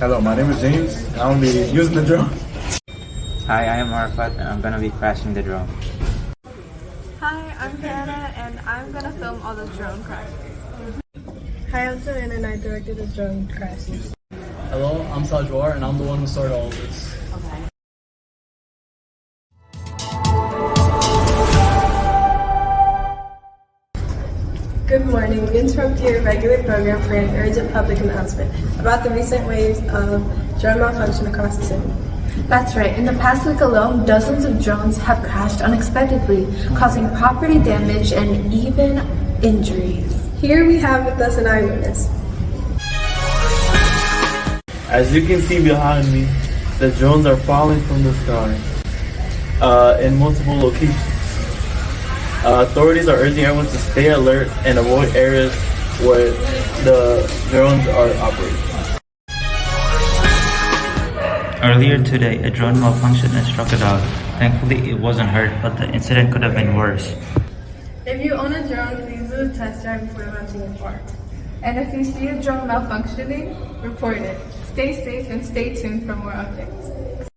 Hello, my name is James, and I'm going to be using the drone. Hi, I am Arafat and I'm gonna be crashing the drone. Hi, I'm Hannah and I'm gonna film all the drone crashes. Hi, I'm Joanna and I directed the drone crashes. Hello, I'm Sajwar and I'm the one who started all of this. Good morning. We interrupt your regular program for an urgent public announcement about the recent waves of drone malfunction across the city. That's right. In the past week alone, dozens of drones have crashed unexpectedly, causing property damage and even injuries. Here we have with us an eyewitness. As you can see behind me, the drones are falling from the sky in multiple locations. Authorities are urging everyone to stay alert and avoid areas where the drones are operating. Earlier today, a drone malfunctioned and struck a dog. Thankfully, it wasn't hurt, but the incident could have been worse. If you own a drone, please do a test drive before launching it far. And if you see a drone malfunctioning, report it. Stay safe and stay tuned for more updates.